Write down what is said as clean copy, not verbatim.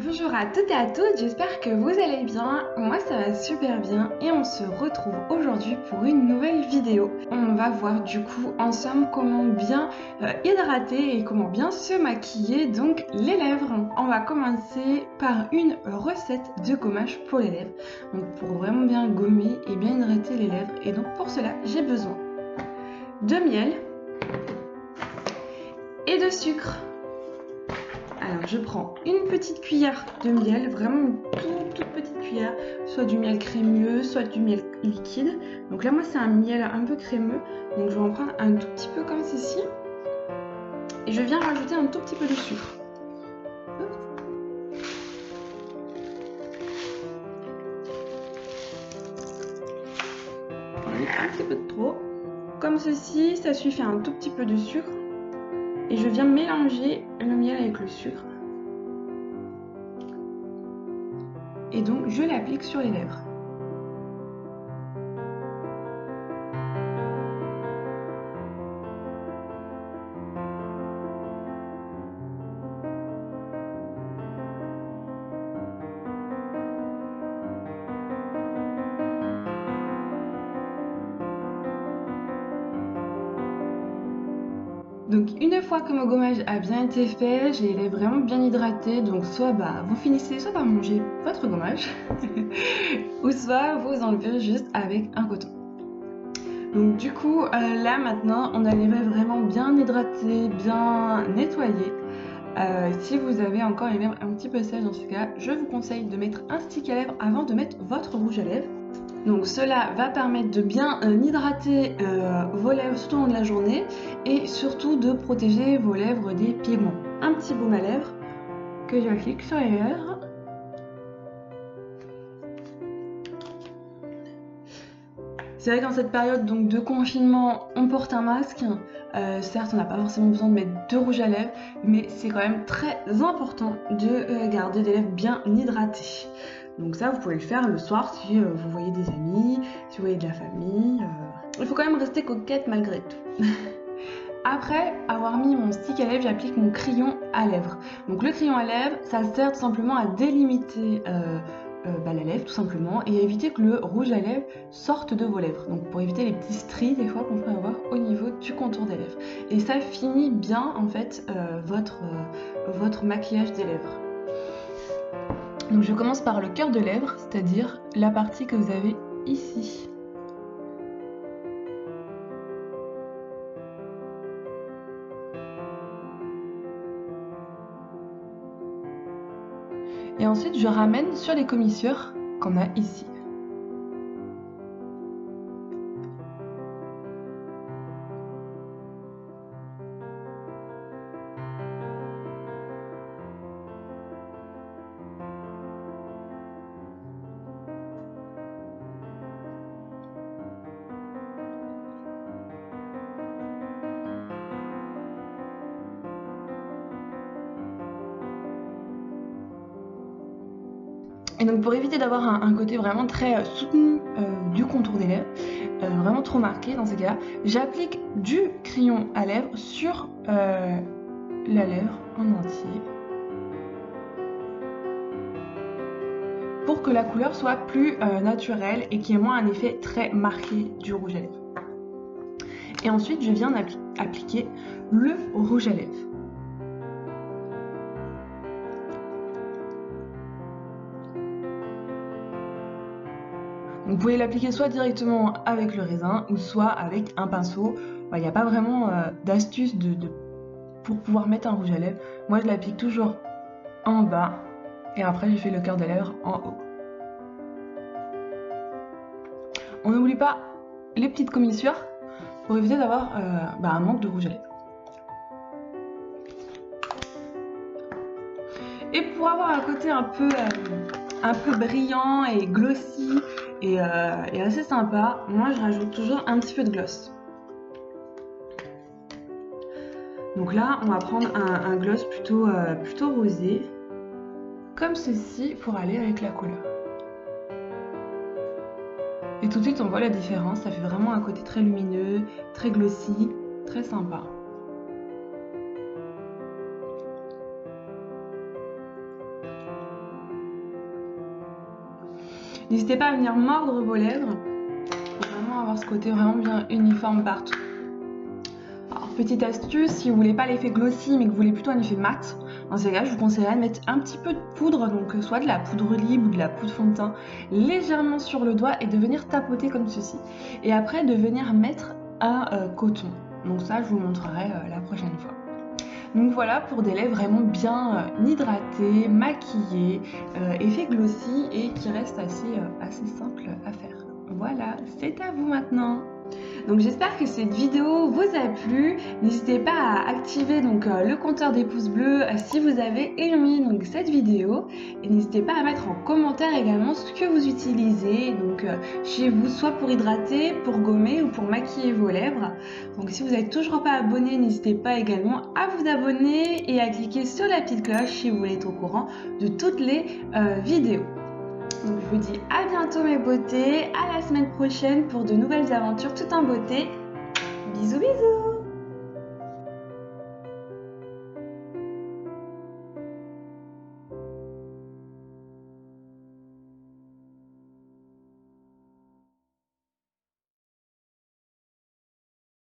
Bonjour à toutes et à tous, j'espère que vous allez bien, moi ça va super bien et on se retrouve aujourd'hui pour une nouvelle vidéo. On va voir du coup ensemble comment bien hydrater et comment bien se maquiller, donc les lèvres. On va commencer par une recette de gommage pour les lèvres, donc pour vraiment bien gommer et bien hydrater les lèvres. Et donc pour cela j'ai besoin de miel et de sucre. Alors je prends une petite cuillère de miel, vraiment une toute petite cuillère, soit du miel crémeux, soit du miel liquide. Donc là moi c'est un miel un peu crémeux, donc je vais en prendre un tout petit peu comme ceci. Et je viens rajouter un tout petit peu de sucre. On met un petit peu de trop. Comme ceci, ça suffit un tout petit peu de sucre. Et je viens mélanger le miel avec le sucre. Et donc je l'applique sur les lèvres. Donc une fois que mon gommage a bien été fait, j'ai les lèvres vraiment bien hydratées, donc soit vous finissez soit par manger votre gommage, ou soit vous enlevez juste avec un coton. Donc du coup, là maintenant, on a les lèvres vraiment bien hydratées, bien nettoyées. Si vous avez encore les lèvres un petit peu sèches dans ce cas, je vous conseille de mettre un stick à lèvres avant de mettre votre rouge à lèvres. Donc cela va permettre de bien hydrater vos lèvres tout au long de la journée et surtout de protéger vos lèvres des pigments. Un petit baume à lèvres que j'applique sur les lèvres. C'est vrai qu'en cette période donc, de confinement, on porte un masque. Certes, on n'a pas forcément besoin de mettre de rouge à lèvres, mais c'est quand même très important de garder des lèvres bien hydratées. Donc ça, vous pouvez le faire le soir si vous voyez des amis, si vous voyez de la famille. Il faut quand même rester coquette malgré tout. Après avoir mis mon stick à lèvres, j'applique mon crayon à lèvres. Donc le crayon à lèvres, ça sert tout simplement à délimiter la lèvre tout simplement et à éviter que le rouge à lèvres sorte de vos lèvres. Donc pour éviter les petits stries des fois qu'on peut avoir au niveau du contour des lèvres. Et ça finit bien en fait votre maquillage des lèvres. Donc je commence par le cœur de lèvres, c'est-à-dire la partie que vous avez ici. Et ensuite je ramène sur les commissures qu'on a ici. Et donc pour éviter d'avoir un côté vraiment très soutenu du contour des lèvres, vraiment trop marqué dans ces cas-là, j'applique du crayon à lèvres sur la lèvre en entier pour que la couleur soit plus naturelle et qu'il y ait moins un effet très marqué du rouge à lèvres. Et ensuite je viens appliquer le rouge à lèvres. Vous pouvez l'appliquer soit directement avec le raisin ou soit avec un pinceau. Il n'y a pas vraiment d'astuce pour pouvoir mettre un rouge à lèvres. Moi je l'applique toujours en bas et après je fais le cœur de lèvres en haut. On n'oublie pas les petites commissures pour éviter d'avoir un manque de rouge à lèvres. Et pour avoir un côté un peu brillant et glossy et assez sympa, moi je rajoute toujours un petit peu de gloss. Donc là on va prendre un gloss plutôt rosé, comme ceci, pour aller avec la couleur. Et tout de suite on voit la différence, ça fait vraiment un côté très lumineux, très glossy, très sympa. N'hésitez pas à venir mordre vos lèvres pour vraiment avoir ce côté vraiment bien uniforme partout. Alors, petite astuce, si vous voulez pas l'effet glossy mais que vous voulez plutôt un effet mat, dans ces cas, je vous conseillerais de mettre un petit peu de poudre, donc soit de la poudre libre ou de la poudre fond de teint, légèrement sur le doigt et de venir tapoter comme ceci. Et après, de venir mettre un coton. Donc ça, je vous montrerai la prochaine fois. Donc voilà pour des lèvres vraiment bien hydratées, maquillées, effet glossy et qui restent assez simple à faire. Voilà, c'est à vous maintenant. Donc j'espère que cette vidéo vous a plu. N'hésitez pas à activer donc le compteur des pouces bleus si vous avez aimé donc cette vidéo, et n'hésitez pas à mettre en commentaire également ce que vous utilisez donc chez vous, soit pour hydrater, pour gommer ou pour maquiller vos lèvres. Donc si vous n'êtes toujours pas abonné, n'hésitez pas également à vous abonner et à cliquer sur la petite cloche si vous voulez être au courant de toutes les vidéos. Donc je vous dis à bientôt mes beautés, à la semaine prochaine pour de nouvelles aventures tout en beauté. Bisous bisous.